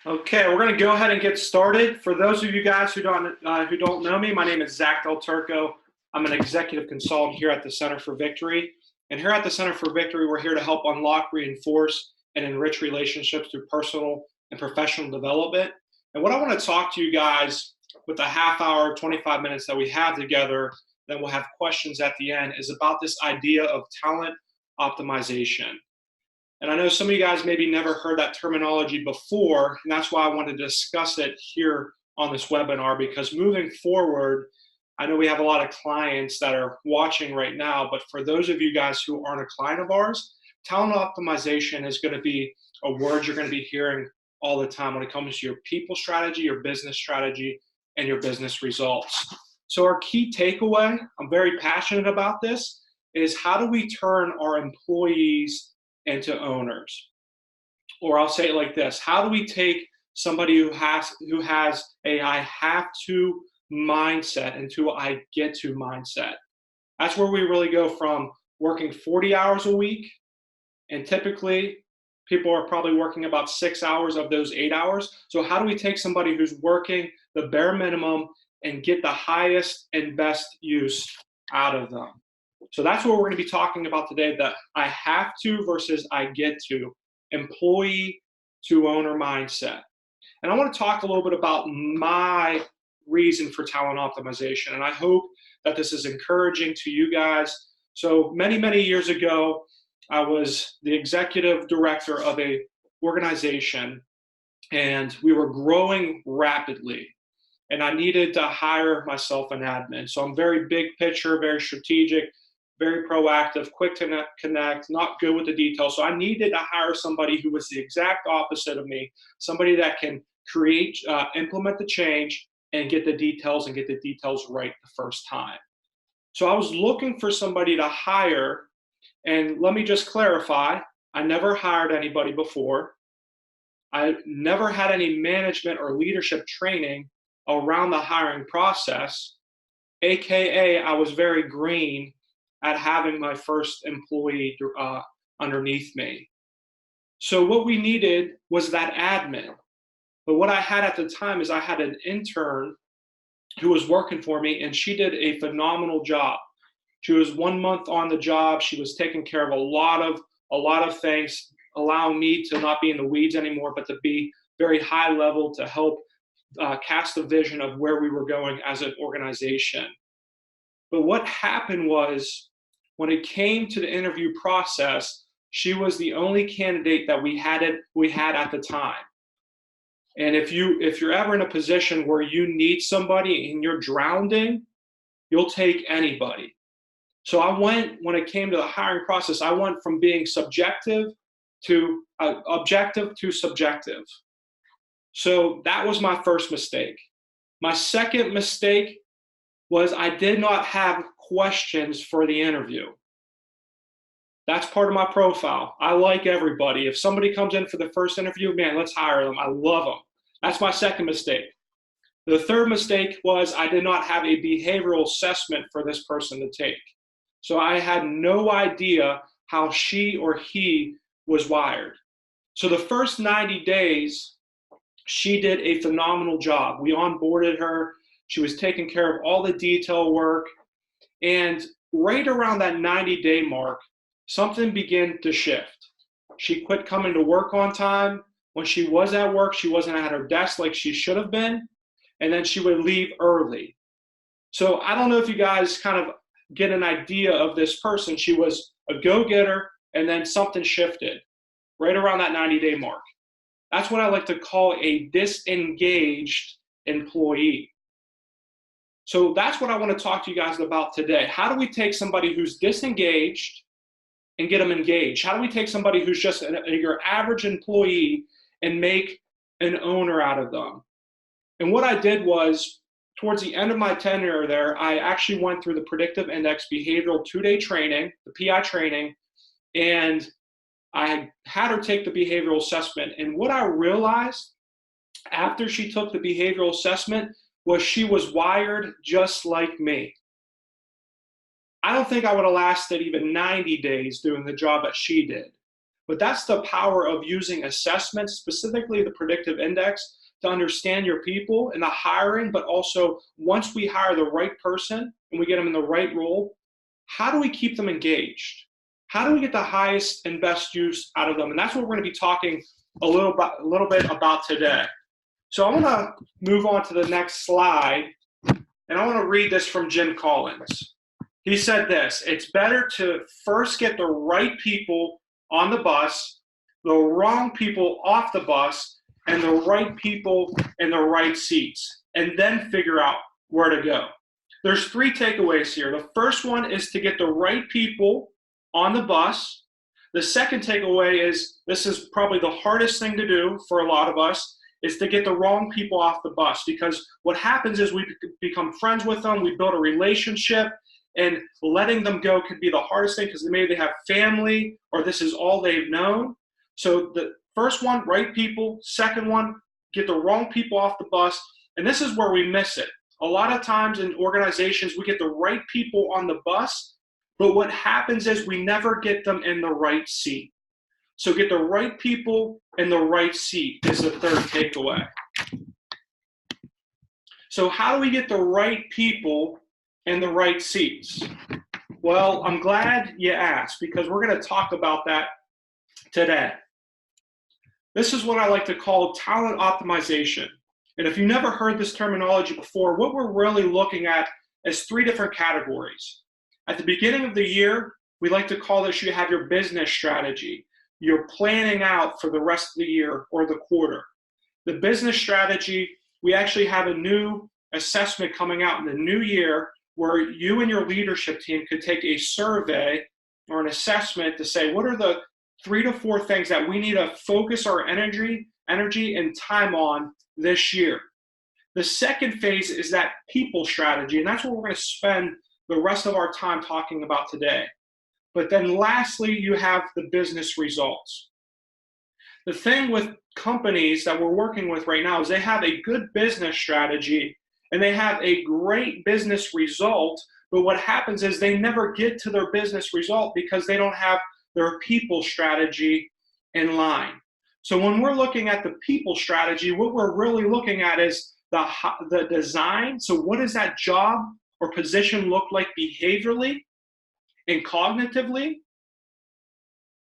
Okay, we're going to go ahead and get started. For those of you guys who don't know me, my name is Zack DelTurco. I'm an executive consultant here at the Center for Victory. And here at the Center for Victory, we're here to help unlock, reinforce, and enrich relationships through personal and professional development. And what I want to talk to you guys with the half hour, 25 minutes that we have together, then we'll have questions at the end, is about this idea of talent optimization. And I know some of you guys maybe never heard that terminology before, and that's why I wanted to discuss it here on this webinar, because moving forward, I know we have a lot of clients that are watching right now, but for those of you guys who aren't a client of ours, talent optimization is going to be a word you're going to be hearing all the time when it comes to your people strategy, your business strategy, and your business results. So our key takeaway, I'm very passionate about this, is how do we turn our employees into owners? Or I'll say it like this: how do we take somebody who has a I have to mindset into a I get to mindset? That's where we really go from working 40 hours a week, and typically people are probably working about 6 hours of those 8 hours. So how do we take somebody who's working the bare minimum and get the highest and best use out of them? So that's what we're going to be talking about today, the I have to versus I get to, employee to owner mindset. And I want to talk a little bit about my reason for talent optimization. And I hope that this is encouraging to you guys. So many years ago, I was the executive director of a organization, and we were growing rapidly. And I needed to hire myself an admin. So I'm very big picture, very strategic, very proactive, quick to connect, not good with the details. So I needed to hire somebody who was the exact opposite of me, somebody that can create, implement the change, and get the details right the first time. So I was looking for somebody to hire, and let me just clarify, I never hired anybody before. I never had any management or leadership training around the hiring process, AKA I was very green at having my first employee underneath me. So what we needed was that admin. But what I had at the time is I had an intern who was working for me, and she did a phenomenal job. She was 1 month on the job. She was taking care of a lot of things, allowing me to not be in the weeds anymore, but to be very high level to help cast a vision of where we were going as an organization. But what happened was, when it came to the interview process, she was the only candidate that we had at the time. And if you're ever in a position where you need somebody and you're drowning, you'll take anybody. So when it came to the hiring process, I went from being objective to subjective. So that was my first mistake. My second mistake was I did not have questions for the interview. That's part of my profile. I like everybody. If somebody comes in for the first interview, man, let's hire them. I love them. That's my second mistake. The third mistake was I did not have a behavioral assessment for this person to take. So I had no idea how she or he was wired. So the first 90 days, she did a phenomenal job. We onboarded her. She was taking care of all the detail work. And right around that 90-day mark, something began to shift. She quit coming to work on time. When she was at work, she wasn't at her desk like she should have been. And then she would leave early. So I don't know if you guys kind of get an idea of this person. She was a go-getter, and then something shifted right around that 90-day mark. That's what I like to call a disengaged employee. So that's what I want to talk to you guys about today. How do we take somebody who's disengaged and get them engaged? How do we take somebody who's just your average employee and make an owner out of them? And what I did was, towards the end of my tenure there, I actually went through the Predictive Index Behavioral 2-day training, the PI training, and I had her take the behavioral assessment. And what I realized after she took the behavioral assessment was she was wired just like me. I don't think I would have lasted even 90 days doing the job that she did. But that's the power of using assessments, specifically the predictive index, to understand your people and the hiring, but also once we hire the right person and we get them in the right role, how do we keep them engaged? How do we get the highest and best use out of them? And that's what we're going to be talking a little bit about today. So I want to move on to the next slide, and I want to read this from Jim Collins. He said this: it's better to first get the right people on the bus, the wrong people off the bus, and the right people in the right seats, and then figure out where to go. There's 3 takeaways here. The first one is to get the right people on the bus. The second takeaway is, this is probably the hardest thing to do for a lot of us, is to get the wrong people off the bus, because what happens is we become friends with them, we build a relationship, and letting them go can be the hardest thing because maybe they have family or this is all they've known. So the first one, right people. Second one, get the wrong people off the bus. And this is where we miss it. A lot of times in organizations, we get the right people on the bus, but what happens is we never get them in the right seat. So get the right people in the right seat is the third takeaway. So how do we get the right people in the right seats? Well, I'm glad you asked, because we're going to talk about that today. This is what I like to call talent optimization. And if you never heard this terminology before, what we're really looking at is 3 different categories. At the beginning of the year, we like to call this, you have your business strategy. You're planning out for the rest of the year or the quarter. The business strategy, we actually have a new assessment coming out in the new year where you and your leadership team could take a survey or an assessment to say, what are the 3 to 4 things that we need to focus our energy and time on this year? The second phase is that people strategy, and that's what we're going to spend the rest of our time talking about today. But then lastly, you have the business results. The thing with companies that we're working with right now is they have a good business strategy and they have a great business result, but what happens is they never get to their business result because they don't have their people strategy in line. So when we're looking at the people strategy, what we're really looking at is the design. So what does that job or position look like behaviorally and cognitively?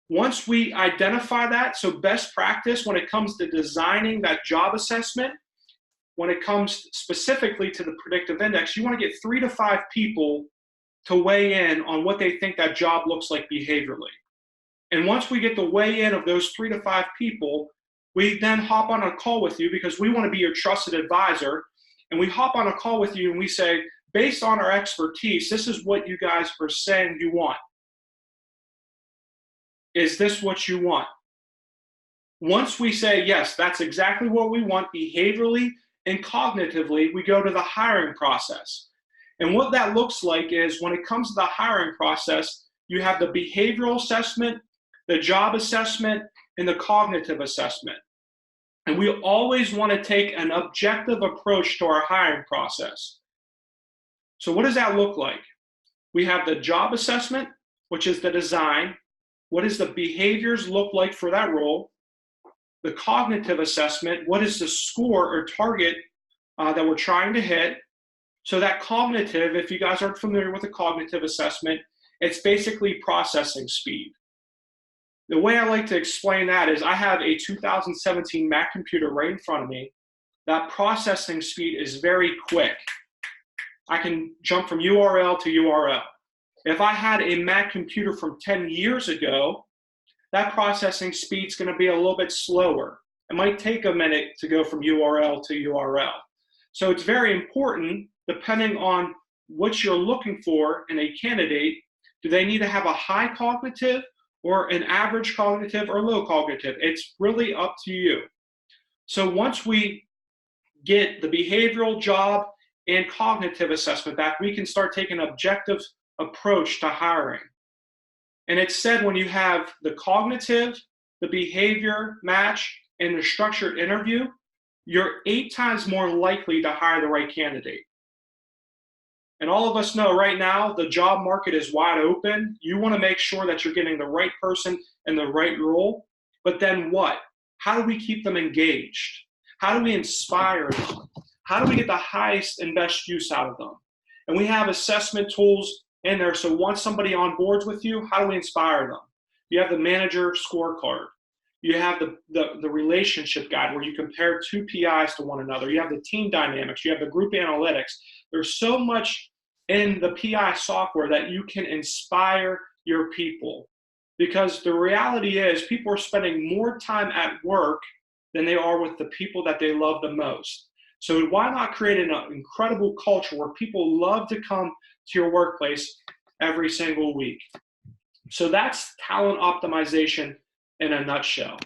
Once we identify that, so best practice when it comes to designing that job assessment, when it comes specifically to the predictive index, you want to get 3 to 5 people to weigh in on what they think that job looks like behaviorally. And once we get the weigh in of those 3 to 5 people, we then hop on a call with you because we want to be your trusted advisor. And we hop on a call with you and we say, based on our expertise, this is what you guys are saying you want. Is this what you want? Once we say, yes, that's exactly what we want behaviorally and cognitively, we go to the hiring process. And what that looks like is when it comes to the hiring process, you have the behavioral assessment, the job assessment, and the cognitive assessment. And we always want to take an objective approach to our hiring process. So what does that look like? We have the job assessment, which is the design. What does the behaviors look like for that role? The cognitive assessment, what is the score or target that we're trying to hit? So that cognitive, if you guys aren't familiar with the cognitive assessment, it's basically processing speed. The way I like to explain that is I have a 2017 Mac computer right in front of me. That processing speed is very quick. I can jump from URL to URL. If I had a Mac computer from 10 years ago, that processing speed is going to be a little bit slower. It might take a minute to go from URL to URL. So it's very important, depending on what you're looking for in a candidate, do they need to have a high cognitive or an average cognitive or low cognitive? It's really up to you. So once we get the behavioral, job, and cognitive assessment back, we can start taking an objective approach to hiring. And it's said when you have the cognitive, the behavior match, and the structured interview, you're 8 times more likely to hire the right candidate. And all of us know right now the job market is wide open. You want to make sure that you're getting the right person in the right role. But then what? How do we keep them engaged? How do we inspire them? How do we get the highest and best use out of them? And we have assessment tools in there. So once somebody onboards with you, how do we inspire them? You have the manager scorecard. You have the relationship guide where you compare two PIs to one another. You have the team dynamics. You have the group analytics. There's so much in the PI software that you can inspire your people. Because the reality is people are spending more time at work than they are with the people that they love the most. So why not create an incredible culture where people love to come to your workplace every single week? So that's talent optimization in a nutshell.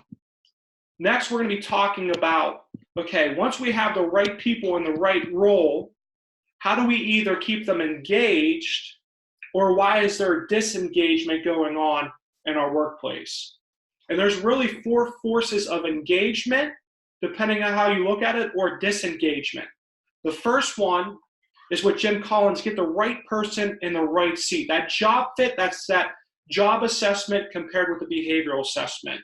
Next, we're going to be talking about, okay, once we have the right people in the right role, how do we either keep them engaged, or why is there disengagement going on in our workplace? And there's really 4 forces of engagement, depending on how you look at it, or disengagement. The first one is what Jim Collins, get the right person in the right seat. That job fit, that's that job assessment compared with the behavioral assessment.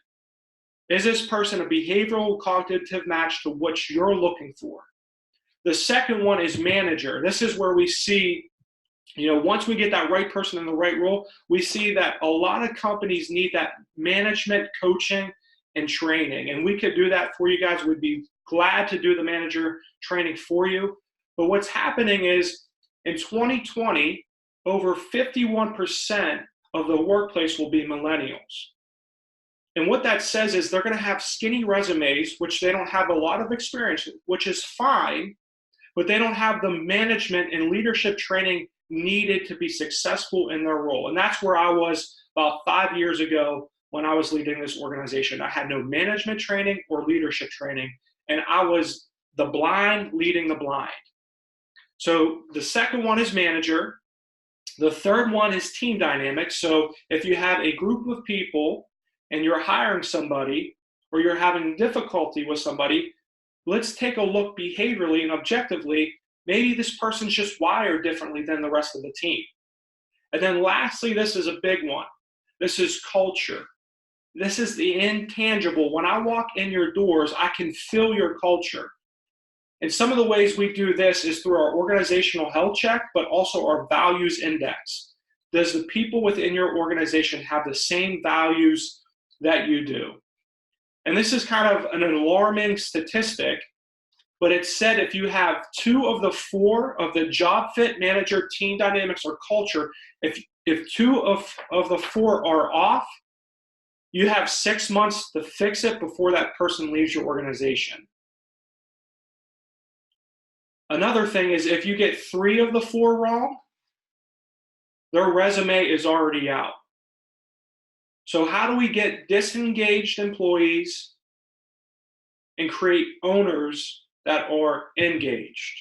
Is this person a behavioral cognitive match to what you're looking for? The second one is manager. This is where we see, once we get that right person in the right role, we see that a lot of companies need that management coaching and training. And we could do that for you guys. We'd be glad to do the manager training for you. But what's happening is in 2020, over 51% of the workplace will be millennials. And what that says is they're going to have skinny resumes, which they don't have a lot of experience, which is fine, but they don't have the management and leadership training needed to be successful in their role. And that's where I was about 5 years ago when I was leading this organization. I had no management training or leadership training, and I was the blind leading the blind. So the second one is manager. The third one is team dynamics. So if you have a group of people and you're hiring somebody or you're having difficulty with somebody, let's take a look behaviorally and objectively. Maybe this person's just wired differently than the rest of the team. And then lastly, this is a big one. This is culture. This is the intangible. When I walk in your doors, I can feel your culture. And some of the ways we do this is through our organizational health check, but also our values index. Does the people within your organization have the same values that you do? And this is kind of an alarming statistic, but it's said if you have 2 of the 4 of the job fit, manager, team dynamics, or culture, if 2 of the 4 are off, you have 6 months to fix it before that person leaves your organization. Another thing is if you get 3 of the 4 wrong, their resume is already out. So how do we get disengaged employees and create owners that are engaged?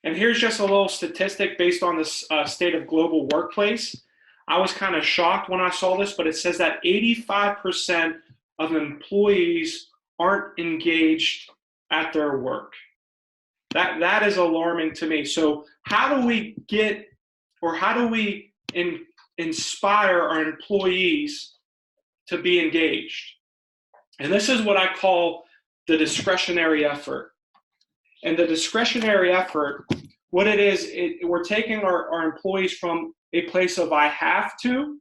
And here's just a little statistic based on this state of global workplace. I was kind of shocked when I saw this, but it says that 85% of employees aren't engaged at their work. That is alarming to me. So how do we get, or how do we inspire our employees to be engaged? And this is what I call the discretionary effort. And the discretionary effort, what it is, we're taking our employees from a place of I have to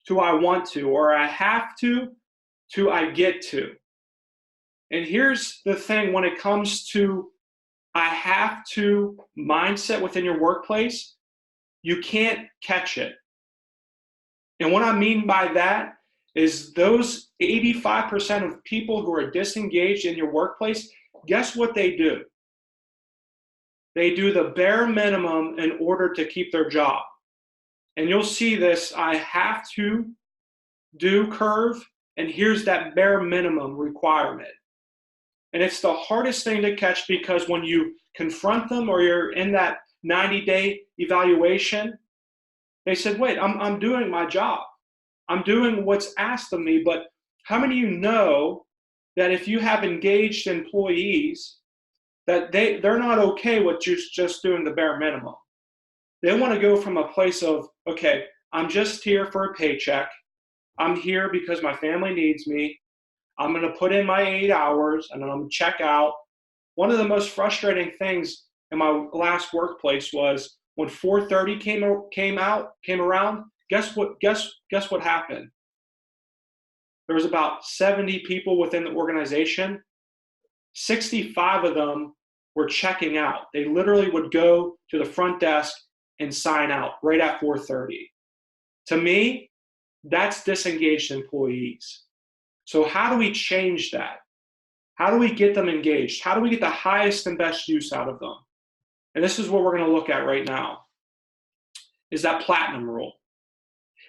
I want to, or I have to I get to. And here's the thing, when it comes to I have to mindset within your workplace, you can't catch it. And what I mean by that is those 85% of people who are disengaged in your workplace, guess what they do? They do the bare minimum in order to keep their job. And you'll see this I have to do curve, and here's that bare minimum requirement. And it's the hardest thing to catch, because when you confront them or you're in that 90-day evaluation, they said, wait, I'm doing my job. I'm doing what's asked of me. But how many of you know that if you have engaged employees, that they're not okay with just doing the bare minimum? They want to go from a place of, okay, I'm just here for a paycheck. I'm here because my family needs me. I'm going to put in my 8 hours and then I'm going to check out. One of the most frustrating things in my last workplace was when 4:30 came around. Guess what happened? There was about 70 people within the organization. 65 of them were checking out. They literally would go to the front desk and sign out right at 4:30. To me, that's disengaged employees. So how do we change that? How do we get them engaged? How do we get the highest and best use out of them? And this is what we're going to look at right now, is that platinum rule.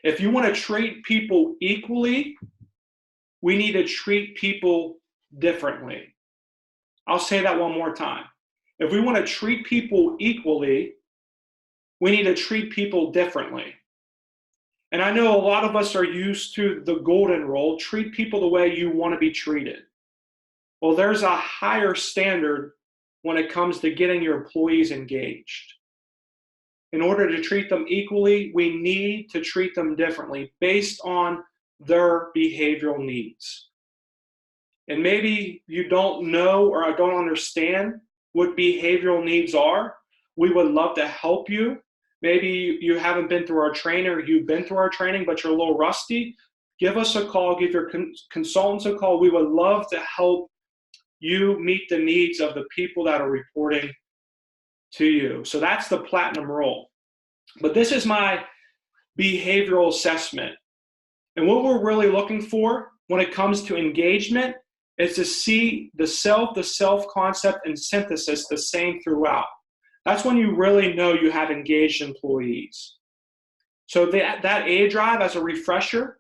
If you want to treat people equally, we need to treat people differently. I'll say that one more time. If we want to treat people equally, we need to treat people differently. And I know a lot of us are used to the golden rule, treat people the way you want to be treated. Well, there's a higher standard when it comes to getting your employees engaged. In order to treat them equally, we need to treat them differently based on their behavioral needs. And maybe you don't know or don't understand what behavioral needs are. We would love to help you. Maybe you haven't been through our training, or you've been through our training, but you're a little rusty. Give us a call, give your consultants a call. We would love to help you meet the needs of the people that are reporting to you. So that's the platinum rule. But this is my behavioral assessment. And what we're really looking for when it comes to engagement is to see the self concept and synthesis the same throughout. That's when you really know you have engaged employees. So that A drive, as a refresher,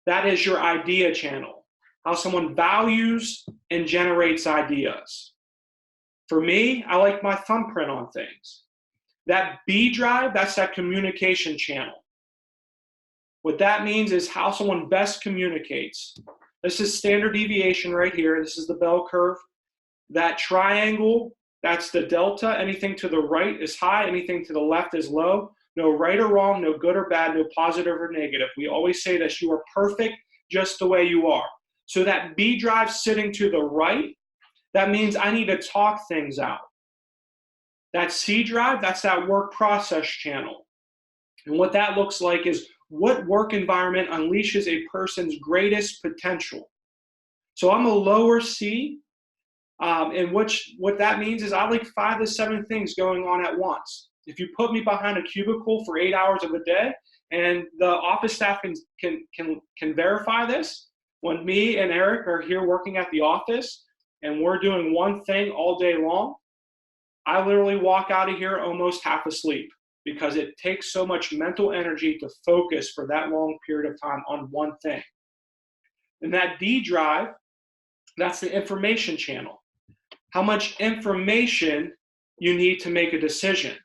that is your idea channel, how someone values and generates ideas. For me, I like my thumbprint on things. That B drive, that's that communication channel. What that means is how someone best communicates. This is standard deviation right here. This is the bell curve. That triangle, that's the delta. Anything to the right is high, anything to the left is low. No right or wrong, no good or bad, no positive or negative. We always say this, you are perfect just the way you are. So that B drive sitting to the right, that means I need to talk things out. That C drive, that's that work process channel. And what that looks like is what work environment unleashes a person's greatest potential. So I'm a lower C, in which what that means is I like 5 to 7 things going on at once. If you put me behind a cubicle for 8 hours of a day, and the office staff can verify this, when me and Eric are here working at the office and we're doing one thing all day long, I literally walk out of here almost half asleep because it takes so much mental energy to focus for that long period of time on one thing. And that D drive, that's the information channel. How much information you need to make a decision.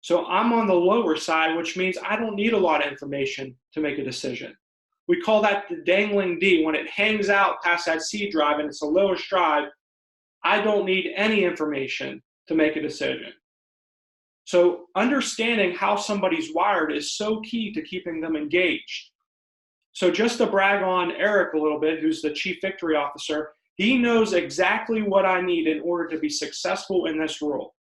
So I'm on the lower side, which means I don't need a lot of information to make a decision. We call that the dangling D. When it hangs out past that C drive and it's the lowest drive, I don't need any information to make a decision. So understanding how somebody's wired is so key to keeping them engaged. So just to brag on Eric a little bit, who's the Chief Victory Officer, he knows exactly what I need in order to be successful in this role.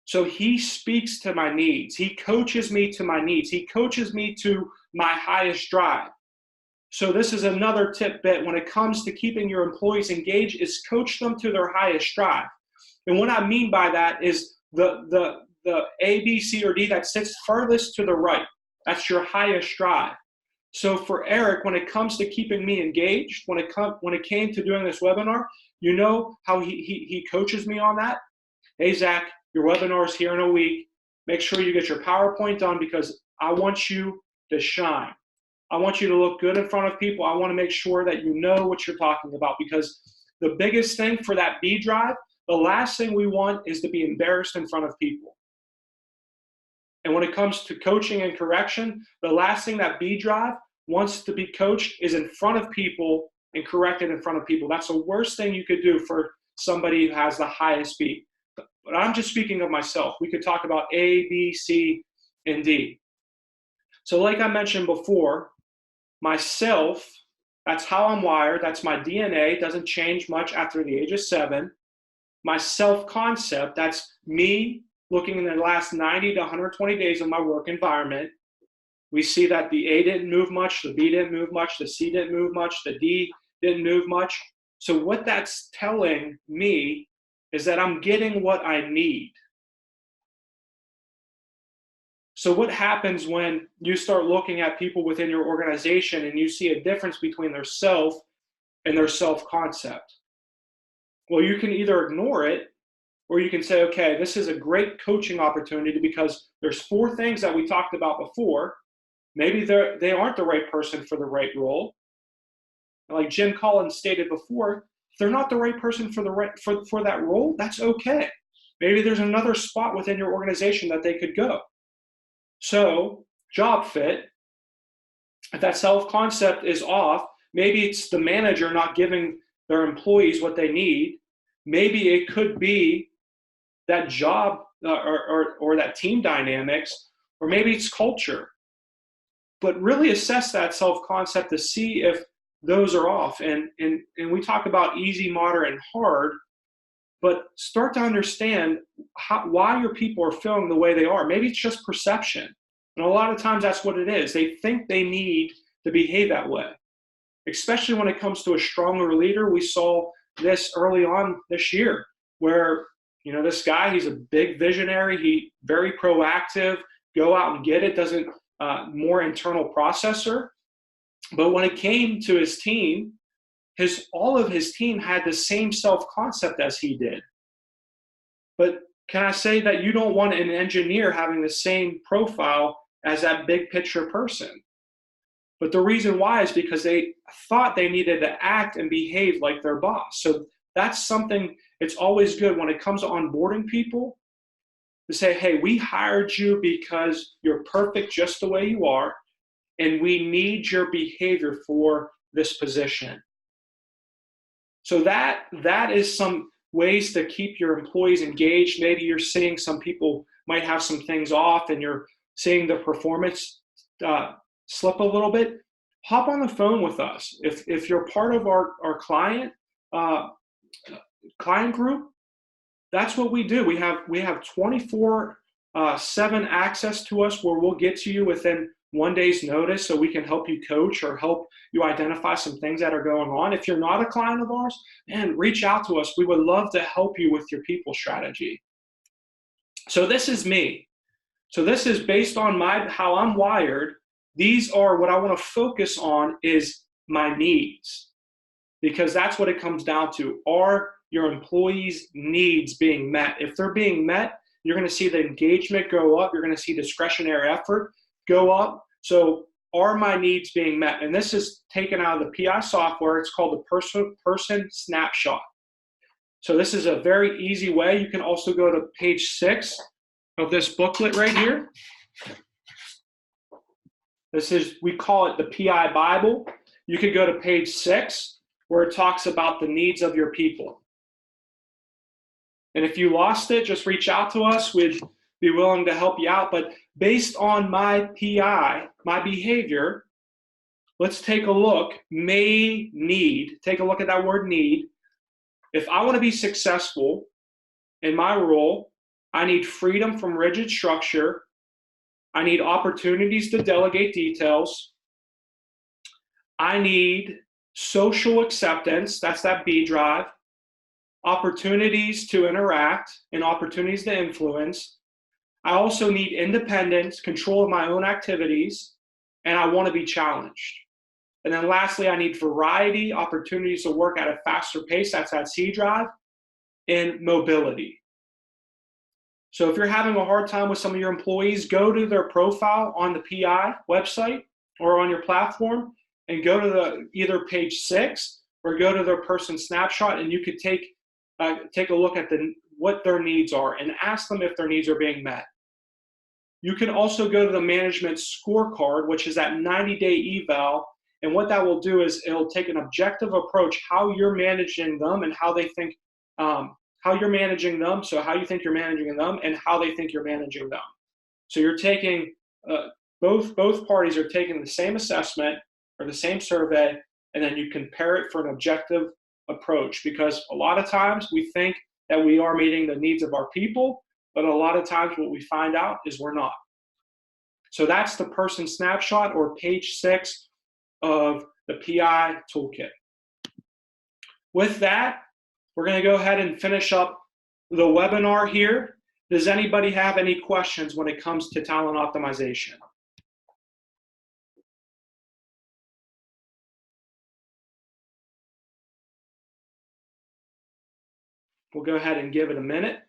So he speaks to my needs. He coaches me to my needs. He coaches me to my highest drive. So this is another tidbit when it comes to keeping your employees engaged, is coach them to their highest drive. And what I mean by that is the A, B, C, or D that sits furthest to the right. That's your highest drive. So for Eric, when it comes to keeping me engaged, when it came to doing this webinar, you know how he coaches me on that? Hey, Zach, your webinar is here in a week. Make sure you get your PowerPoint done because I want you to shine. I want you to look good in front of people. I want to make sure that you know what you're talking about, because the biggest thing for that B drive, the last thing we want is to be embarrassed in front of people. And when it comes to coaching and correction, the last thing that B drive wants to be coached is in front of people and corrected in front of people. That's the worst thing you could do for somebody who has the highest B. but I'm just speaking of myself. We could talk about A, B, C, and D. So like I mentioned before, myself, that's how I'm wired. That's my DNA. It doesn't change much after the age of 7. My self-concept, that's me looking in the last 90 to 120 days of my work environment. We see that the A didn't move much, the B didn't move much, the C didn't move much, the D didn't move much. So what that's telling me is that I'm getting what I need. So what happens when you start looking at people within your organization and you see a difference between their self and their self-concept? Well, you can either ignore it, or you can say, okay, this is a great coaching opportunity because there's 4 things that we talked about before. Maybe they aren't the right person for the right role. Like Jim Collins stated before, if they're not the right person for that role, that's okay. Maybe there's another spot within your organization that they could go. So, job fit, if that self-concept is off, maybe it's the manager not giving their employees what they need. Maybe it could be that job or that team dynamics, or maybe it's culture. But really assess that self-concept to see if those are off. And we talk about easy, moderate, and hard, but start to understand why your people are feeling the way they are. Maybe it's just perception. And a lot of times that's what it is. They think they need to behave that way, especially when it comes to a stronger leader. We saw this early on this year where, this guy, he's a big visionary. He very proactive, go out and get it, doesn't more internal processor. But when it came to his team, all of his team had the same self-concept as he did. But can I say that you don't want an engineer having the same profile as that big picture person? But the reason why is because they thought they needed to act and behave like their boss. So that's something, it's always good when it comes to onboarding people to say, hey, we hired you because you're perfect just the way you are, and we need your behavior for this position. So that is some ways to keep your employees engaged. Maybe you're seeing some people might have some things off and you're seeing the performance slip a little bit. Hop on the phone with us. If you're part of our client group, that's what we do. We have 24/7 access to us where we'll get to you within 1 day's notice so we can help you coach or help you identify some things that are going on. If you're not a client of ours, man, reach out to us. We would love to help you with your people strategy. So this is me. So this is based on how I'm wired. These are what I want to focus on is my needs, because that's what it comes down to. Are your employees' needs being met? If they're being met, you're going to see the engagement go up. You're going to see discretionary effort go up. So are my needs being met? And this is taken out of the PI software. It's called the person Snapshot. So this is a very easy way. You can also go to page 6 of this booklet right here. We call it the PI Bible. You could go to page 6 where it talks about the needs of your people. And if you lost it, just reach out to us. We'd be willing to help you out. But based on my PI, my behavior, let's take a look. Take a look at that word need. If I want to be successful in my role, I need freedom from rigid structure. I need opportunities to delegate details. I need social acceptance. That's that B drive. Opportunities to interact and opportunities to influence. I also need independence, control of my own activities, and I want to be challenged. And then lastly, I need variety, opportunities to work at a faster pace. That's that C drive, and mobility. So if you're having a hard time with some of your employees, go to their profile on the PI website or on your platform and go to either page 6 or go to their person snapshot, and you could take a look at what their needs are and ask them if their needs are being met. You can also go to the management scorecard, which is that 90-day eval, and what that will do is it'll take an objective approach how you're managing them and how they think, how you're managing them, so how you think you're managing them, and how they think you're managing them. So you're taking, both parties are taking the same assessment or the same survey, and then you compare it for an objective approach, because a lot of times we think that we are meeting the needs of our people, but a lot of times what we find out is we're not. So that's the person snapshot, or page 6 of the PI toolkit. With that, we're going to go ahead and finish up the webinar here. Does anybody have any questions when it comes to talent optimization? We'll go ahead and give it a minute.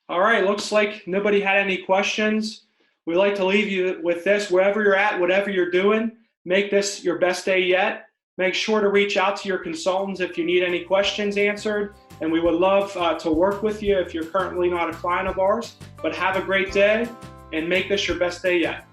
All right, looks like nobody had any questions. We like to leave you with this: wherever you're at, whatever you're doing, make this your best day yet. Make sure to reach out to your consultants if you need any questions answered, and we would love to work with you if you're currently not a client of ours. But have a great day and make this your best day yet.